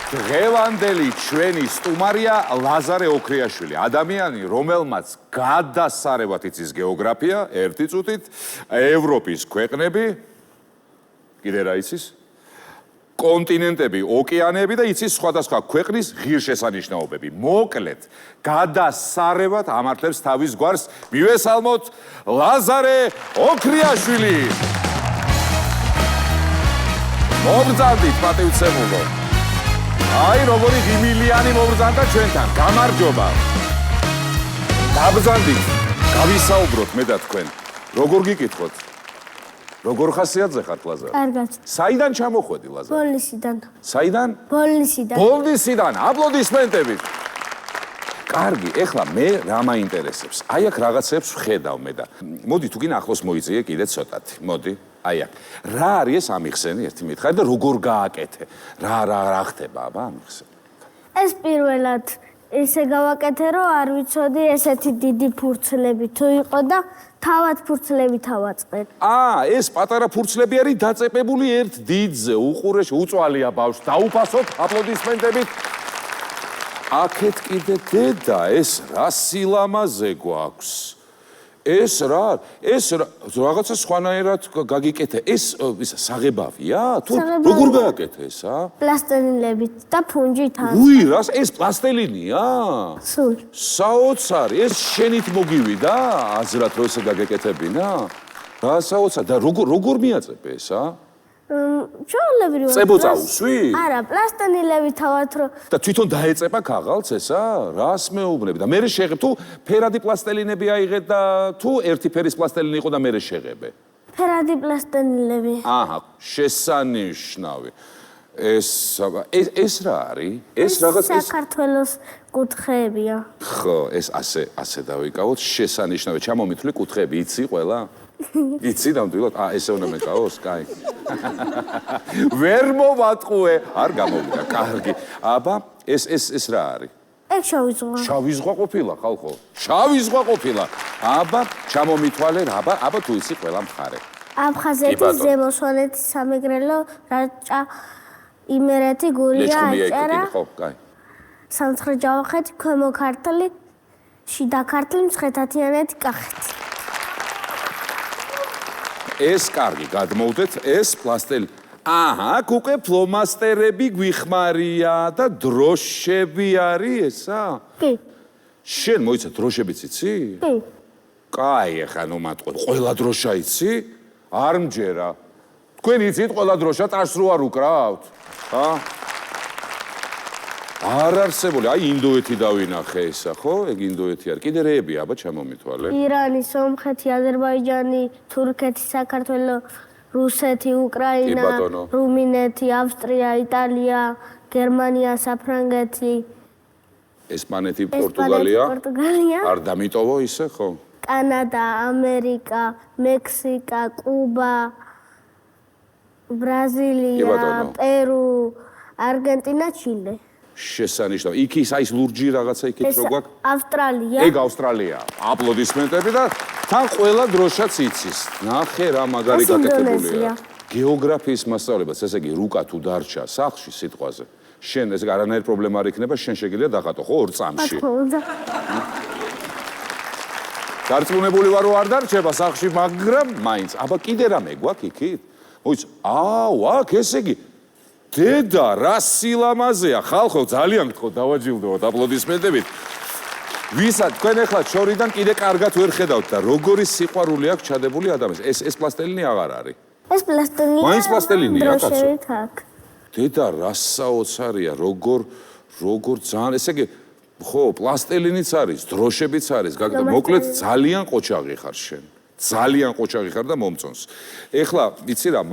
დღევანდელი ჩვენი სტუმარია ლაზარე ოქრიაშვილი, ადამიანი, რომელმაც გადასარევად იცის გეოგრაფია, ერთი წუთით, ევროპის ქვეყნები, კიდე რა იცის? კონტინენტები, ოკეანეები და იცის სხვადასხვა ქვეყნის ღირსშესანიშნაობები. მოკლედ, გადასარევად ამართლებს თავის გვარს, მივესალმოთ ლაზარე ოქრიაშვილი. მოგზავნით, პატივცემულო. აი, როგორი ღიმილიანი მოგზავნდა ჩვენთან. გამარჯობა. დაბრძანდით, გავისაუბროთ მე და თქვენ. როგორ გიკითხოთ? როგორ ხასიათზე ხართ, ლაზარე? კარგად. საიდან ჩამოხვედი, ლაზარე? ბოლნისიდან. საიდან? ბოლნისიდან. ბოლნისიდან. აპლოდისმენტები. კარგი, ეხლა მე რა მაინტერესებს? აი აქ რაღაცებს ვხედავ მე და. მოდი თუ გინდა ახლოს მოიწიე კიდე ცოტათი. მოდი. აი აქ. რა არის ეს ამიხსენი ერთი მითხარი და როგორ გააკეთე? რა ხდება აბა ამიხსენი? ეს პირველად ისე გავაკეთე, რომ არ ვიცოდი ესეთი დიდი ფურცლები თუ იყო და თავად ფურცლები თავაწყეთ. ეს პატარა ფურცლები არის დაწეპებული ერთ დიდზე, უყურეში, უწვალია ბავშვს. დაუფასოთ აპლოდისმენტებით. აქეთ კიდე დედა, ეს რა სილამაზე გვაქვს? ეს რა? ეს რაღაცა სხვანაირად გაგიკეთე. ეს საღებავია? თუ როგორ გააკეთე ეს, პლასტელინებით და ფუნჯით არის. უი, რას ეს პლასტელინია? სულ. საოცარი, ეს შენით მოგივიდა აზრად რომ ესე გაგეკეთებინა? რა საოცარი და როგორ მიაწებე ეს, ჩვეულებრივად. წებოწაუსვი? არა, პლასტელინები თავად რო და თვითონ დაეწება ქაღალდს ესა? რას მეუბნები და მე შეღებ თუ ფერადი პლასტელინები აიღეთ და თუ ერთი ფერის პლასტელინი იყო და მე შეღებე? ფერადი პლასტელინები. აჰა, შესანიშნავი. ეს რა არის? ეს რაღაც საქართველოს კუთხეებია. ხო, ეს ასე დავიკავოთ, შესანიშნავი. ჩამომithვლი კუთხეები, იცი ყველა? იცი ნამდვილად? ესე უნდა მეკავოს, კაი. ვერ მოვატყუე, არ გამოვიდა, კარგი. აბა, ეს რა არის? ეგ შავი ზღვა. შავი ზღვა ყოფილა, ხალხო. შავი ზღვა ყოფილა. აბა, ჩამომithვალე, აბა თუ იცი ყველა მხარე. აფხაზეთის, ზემო სვანეთის, სამეგრელო, რაჭა, იმერეთი, გურია, აჭარა, ხო, კაი. სამხრეთ ჯავახეთი, ქვემო ქართლი, შიდა ქართლი, მცხეთათიანეთი, კახეთი. ეს კარგი, გადმოვდეთ, ეს პლასტელი. აჰა, აქ უკვე ფლომასტერები გვიხმარია და დროშები არის ესა? კი. შენ მოიცა დროშებიც იცი? კი. კაი, ახლა ნუ მატყუე, ყველა დროშა იცი? არ მჯერა. თქვენ იცით ყველა დროშა ტაშს რო არ უკრავთ? არ არსებული, აი ინდოეთი დავინახე ესა, ხო? ეგ ინდოეთი არის. კიდე რეები აბა ჩამომithვალე. ირანი, სომხეთი, აზერბაიჯანი, თურქეთი, საქართველო, რუსეთი, უკრაინა, რუმინეთი, ავსტრია, იტალია, გერმანია, საფრანგეთი, ესპანეთი, პორტუგალია. პორტუგალია. არ დამიტოვო ისე, ხო? კანადა, ამერიკა, მექსიკა, კუბა, ბრაზილია, პერუ, არგენტინა, ჩილე. შესანიშნავი. იქ ის ლურჯი რაღაცა იქით რო გვაქვს? ავსტრალია. ეგ ავსტრალია. აპლოდისმენტები და თან ყველა დროშაც იცის. ნახე რა მაგარი გაკეთებულია. გეოგრაფიის მასწავლებელს, ესე იგი, რუკა თუ დარჩა სახლში სიტყვაზე. შენ ესე არანაირი პრობლემა არ იქნება, შენ შეგიძლია დახატო, ხო, 2 წამში. დარწმუნებული ვარ, რომ არ დარჩება სახლში, მაგრამ მაინც. აბა კიდე რამე გვაქვს იქით? მოიცა, აქ ესე იგი დედა, რა სილამაზეა, ხალხო, ძალიან გთხოვთ, დავაჯილდოთ აპლოდისმენტებით. ვისაც თქვენ ახლა შორიდან კიდე კარგად ვერ ხედავთ და როგორი სიყვარული აქვს ჩადებული ადამიანს. ეს პლასტელინი აღარ არის. ეს პლასტელინია. მაინც პლასტელინია, კაცო. დროშებით აქ. დედა, რა საოცარია, როგორ ძალიან, ესე იგი, ხო, პლასტელინიც არის, დროშებიც არის, მოკლედ ძალიან ყოჩაღი ხარ შენ. ძალიან ყოჩაღი ხარ და მომწონს. ეხლა, იცი რა,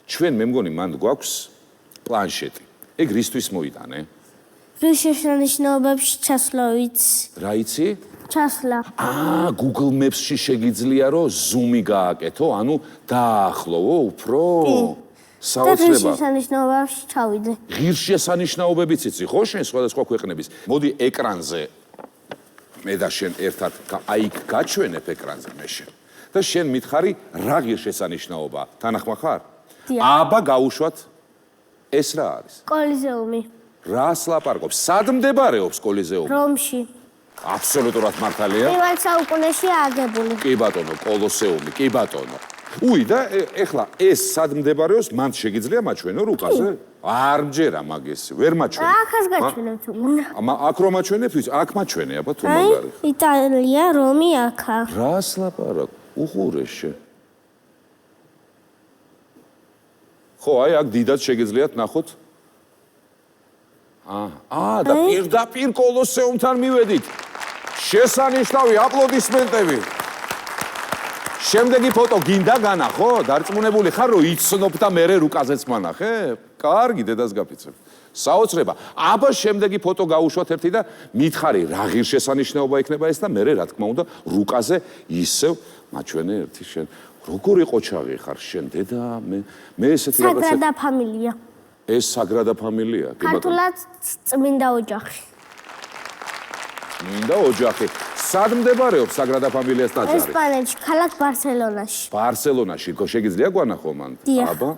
ჩვენ მე მგონი მანდ გვაქვს პლანშეტი. ეგ რისთვის მოიტანე? ღირსშესანიშნაობებში ჩასვლა ვიცი. რა იცი? ჩასვლა. Google Maps-ში შეგიძლია რომ ზუმი გააკეთო, ანუ დაახლოვო უფრო? საოცრება. ღირსშესანიშნაობებში ჩავიდე. ღირსშესანიშნაობებიც იცი, ხო შენ სხვადასხვა ქვეყნების. მოდი ეკრანზე მე და შენ ერთად აი გაჩვენებ ეკრანზე მე შენ. და შენ მითხარი რა ღირსშესანიშნაობა? თანახმა ხარ? აბა გაუშვათ ეს რა არის? კოლიზეუმი. რას ლაპარაკობს? სად მდებარეობს კოლიზეუმი? რომში. აბსოლუტურად მართალია. პირველ საუკუნეში აგებული. კი ბატონო, კოლოსეუმი, კი ბატონო. უი და ეხლა ეს სად მდებარეობს? მან შეგიძლია მაჩვენო რუკაზე? არ მჯერა მაგის, ვერ მაჩვენე. ახაც გაჩვენებ თუ უნდა. აქ რომ მაჩვენებ, აქ მაჩვენე, აბა თუ მაგარი. იტალია, რომი აქა. რას ლაპარაკ? უხურეშე. ხო, აი აქ დიდად შეგიძლიათ ნახოთ. და პირდაპირ კოლოსეუმთან მივედით. შესანიშნავი აპლოდისმენტები. შემდეგი ფოტო გინდა განახო? დარწმუნებული ხარ რომ იცნობ და მე რუკაზეც მანახებ? კარგი, დედას გაფიცებ. საოცრება. აბა შემდეგი ფოტო გაუშვათ ერთი და მითხარი რა ღირსშესანიშნაობა იქნება ეს და მე რა თქმა უნდა რუკაზე ისევ მაჩვენე ერთი შენ. როგორი ყოჩაღი ხარ შენ დედა? მე ესეთი რაღაცა საგრადა ფამილია. ეს საგრადა ფამილია? ქართულად წმინდა ოჯახი. მინდა ოჯახი. სად მდებარეობს საგრადა ფამილიას ტაძარი? ესპანეთში, ქალაქ ბარსელონაში. ბარსელონაში. შეგიძლია გვანახო მან? დიახ. აბა.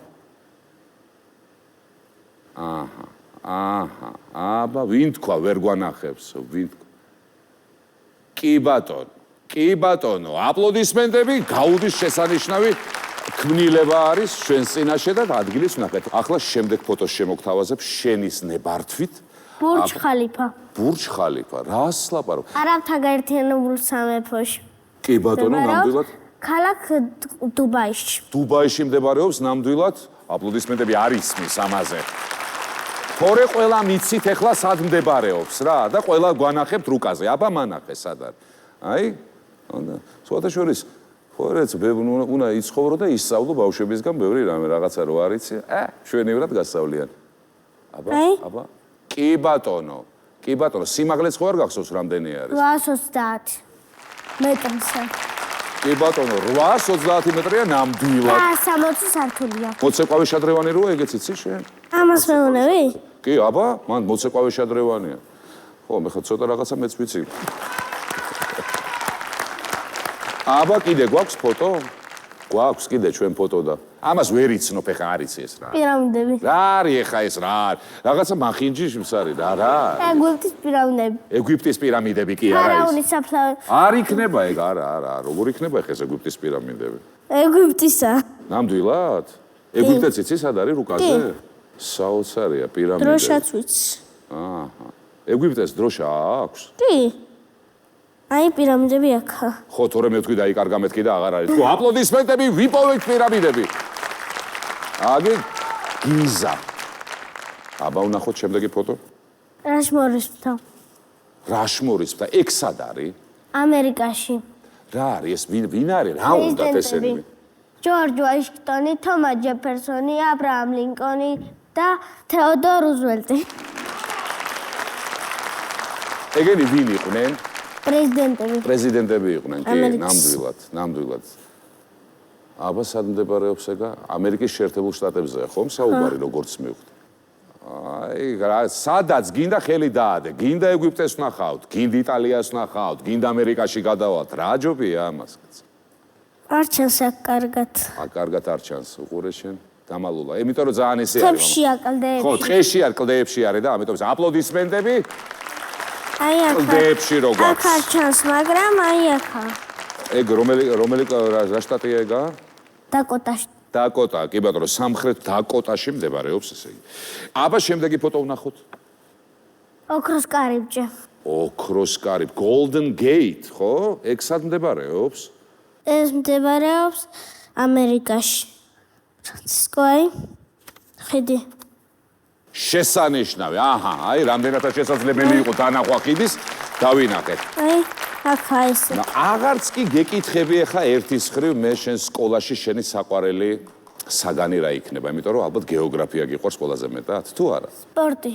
აბა, ვინ თქვა ვერ გვანახებს? ვინ? კი ბატონო. კი ბატონო, აპლოდისმენტები, გაუდის შესანიშნავი ქმნილება არის ჩვენს წინაშე და ადგილის ვნახეთ. ახლა შემდეგ ფოტოს შემოგთავაზებ შენის ნებართვით. ბურჯ ხალიფა. ბურჯ ხალიფა, რას ლაპარაკობ? არაბთა გაერთიანებულ სამეფოში. კი ბატონო, ნამდვილად. ქალაქ დუბაიში. დუბაიში მდებარეობს ნამდვილად. აპლოდისმენტები არ ისმის ამაზე. თორე ყველა მიცით ეხლა სად მდებარეობს რა და ყველა გვანახებთ რუკაზე. აბა მანახე სად არის. აი, სხვათა შორის ხორეც უნდა იცხოვრო და ისწავლო ბავშვებისგან ბევრი რამე რაღაცა რო არიცი. შვენივრად გასავლიან. აბა. კი ბატონო. კი ბატონო, სიმაღლეც ხო არ გახსოვს რამდენი არის? 830 მეტრზე. კი ბატონო, 830 მეტრია ნამდვილად. 60 სართულია. მოცეკვავე შადრევანი როა ეგეც იცი შენ? ამას მეუნები? კი, აბა, მან მოცეკვავე შადრევანია. ხო, მე ხო ცოტა რაღაცა მეც ვიცი. აბა, კიდე გვაქვს ფოტო? გვაქვს კიდე ჩვენ ფოტო და ამას ვერ იცნობ, ეხა არ იცი ეს რა. პირამიდები. რა არის ეხა ეს რა არის? რაღაცა მახინჯიშს არის რა. ეგვიპტის პირამიდები. ეგვიპტის პირამიდები კი არა ის. ფარაონის საფლავი. არ იქნება ეგ, არა. როგორ იქნება ეხა ეს ეგვიპტის პირამიდები? ეგვიპტისა. ნამდვილად? ეგვიპტეც იცი სად არის რუკაზე? საოცარია პირამიდები. დროშაც ვიცი. ეგვიპტეს დროშა აქვს? კი. აი პირამიდები აქა. ხო, თორე მე ვთქვი დაიკარგა მეთქი და აღარ არის. ხო, აპლოდისმენტები, ვიპოვეთ პირამიდები. აგი გიზა. აბა ვნახოთ შემდეგი ფოტო. რაშმორის მთა. რაშმორის მთა, ეგ სად არის? ამერიკაში. რა არის ეს? ვინ არის? რა უნდათ ესენი? ჯორჯ ვაშინგტონი, თომას ჯეფერსონი, აბრაამ ლინკოლნი და თეოდორ რუზველტი. ეგენი ვინ იყვნენ? პრეზიდენტები იყვნენ, კი, ნამდვილად. აბა სად მდებარეობს ეგა? ამერიკის შეერთებულ შტატებზეა, ხომ საუბარი როგორც მივხვდი. აი, სადაც გინდა ხელი დაადე, გინდა ეგვიპტეს ვნახავთ, გინდა იტალიას ვნახავთ, გინდა ამერიკაში გადავალთ, რა ჯობია ამას? არ ჩანს აქ კარგად. კარგად არ ჩანს, უყურე შენ, დამალულა. იმიტომ რომ ძალიან ესე არის. ტყეში არ კლდეებში. ხო, ტყეში არ კლდეებში არის და ამიტომ აპლოდისმენტები. აი აქ. კლდეებში რო გვაქვს. აქ არ ჩანს, მაგრამ აი აქა. ეგ რომელი რა შტატია ეგა? დაკოტაში. დაკოტა, კი ბატონო, სამხრეთ დაკოტაში მდებარეობს ესე იგი. აბა შემდეგი ფოტო ვნახოთ. ოქროს კარიბჭე. ოქროს კარიბჭე, Golden Gate, ხო? ეგ სად მდებარეობს? ეს მდებარეობს ამერიკაში. ფრანცისკოი. ხიდი. შესანიშნავი. აი, რამდენადაც შესაძლებელი იყო დანახვა ხიდის, დავინახეთ. აი, აქა ეს. აღარც კი გეკითხები ახლა ერთის ხრივ მე შენ სკოლაში შენი საყვარელი საგანი რა იქნება, იმიტომ რომ ალბათ გეოგრაფია გიყვარს ყველაზე მეტად, თუ არა? სპორტი.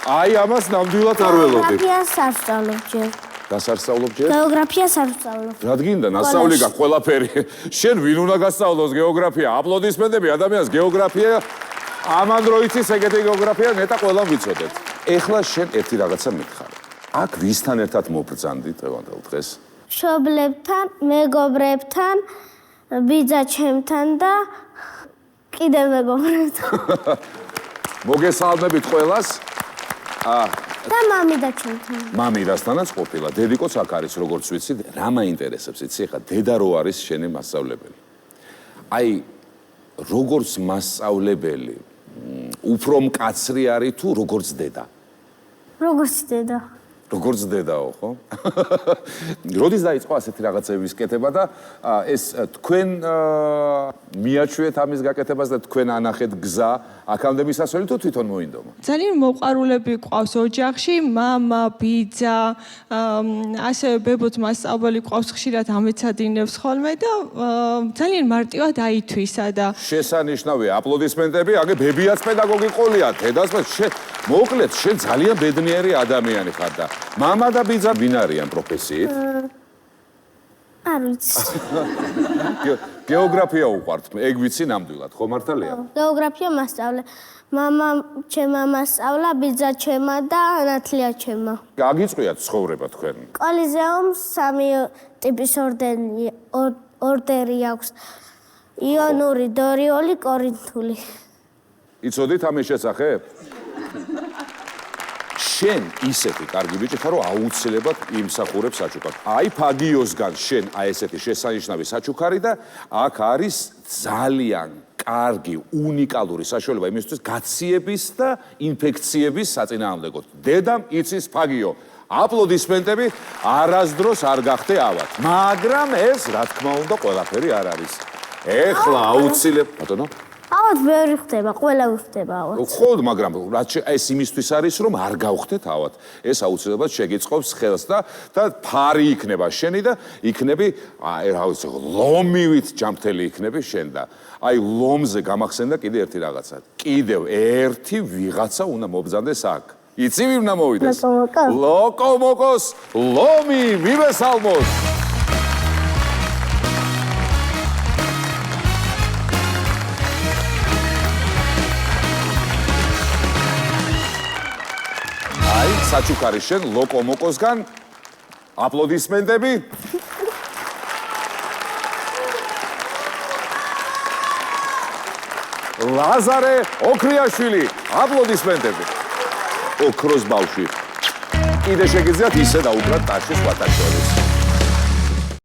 აი, ამას ნამდვილად არ ველოდი. გეოგრაფიას არ ვსწავლობ ჯერ. გასარსწავლობ ჯერ? გეოგრაფიას არ ვსწავლობ. რა გინდა, ნასწავლი გაქვს ყველაფერი. შენ ვინ უნდა გასწავლოს გეოგრაფია? აპლოდისმენტები ადამიანს გეოგრაფია. ამან რო იცის ეგეთი გეოგრაფია, ნეტა ყველამ ვიცოდეთ. ეხლა შენ ერთი რაღაცა მითხარი. აქ ვისთან ერთად მობრძანდი დღევანდელ დღეს? მშობლებთან, მეგობრებთან, ბიძაჩემთან და კიდევ მეგობრებთ. მოგესალმებით ყველას. და მამიდა ჩემთან. მამიდასთანაც ყოფილა. დედიკოც აქ არის, როგორც ვიცი, რა მაინტერესებს, იცი ხა, დედა რო არის შენი მასწავლებელი. აი, როგორც მასწავლებელი, უფრო მკაცრი არის თუ როგორც დედა? როგორც დედა. როგორც დედაო, ხო? როდის დაიწყო ასეთი რაღაცების კეთება და ეს თქვენ მიაჩვიეთ ამის გაკეთებას და თქვენ ანახეთ გზა აქამდე მისასვლელი თუ თვითონ მოინდომა? ძალიან მოყვარულები ყავს ოჯახში, მამა, ბიძა, ასევე ბებოთ მასწავლებელი ყავს ხშირად ამეცადინებს ხოლმე და ძალიან მარტივად აითვისა და შესანიშნავია, აპლოდისმენტები, აგე ბებიაც პედაგოგი ყოლია, დედაც მოკლედ, შენ ძალიან ბედნიერი ადამიანი ხარ და მამა და ბიძა ვინ არიან პროფესიით? არ ვიცი. გეოგრაფია უყვართ, ეგ ვიცი ნამდვილად, ხო მართალია? გეოგრაფია მასწავლე. მამა ჩემმა მასწავლა, ბიძა ჩემმა და ნათლია ჩემმა. გაგიწყვიათ ცხოვრება თქვენ? კოლიზეუმს 3 ტიპის ორდერი აქვს. იონური, დორიული, კორინთული. იცოდით ამის შესახებ? შენ ისეთი კარგი ბიჭი ხარ, რომ აუცილებლად იმსახურებს საჩუქარს. აი ფაგიოსგან შენ აი ესეთი შესანიშნავი საჩუქარი და აქ არის ძალიან კარგი, უნიკალური საშუალება იმისთვის გაციების და ინფექციების საწინააღმდეგოდ. დედამ იცის ფაგიო. აპლოდისმენტები არასდროს არ გახდე ავად. მაგრამ ეს, რა თქმა უნდა, ყველაფერი არ არის. ეხლა აუცილებლად, ბატონო ავად ბევრი ხდება, ყველა ხდება ავად. ხო, მაგრამ რაც ეს იმისთვის არის, რომ არ გავხდეთ ავად. ეს აუცილებლად შეგიწყობს ხელს და ფარი იქნება შენი და იქნები, აი რა ვიცი, ლომივით ჯამთელი იქნები შენ და აი ლომზე გამახსენდა კიდე ერთი რაღაცა. კიდევ ერთი ვიღაცა უნდა მობრძანდეს აქ. იცი ვინ უნდა მოვიდეს? ლოკომოკოს ლომი მივესალმოს. საჩუქარი შენ ლოკომოკოსგან აპლოდისმენტები. ლაზარე ოქრიაშვილი, აპლოდისმენტები. ოქროს ბავშვი. კიდე შეგიძლიათ ისე დაუბრათ ტაშის ვატაშორის.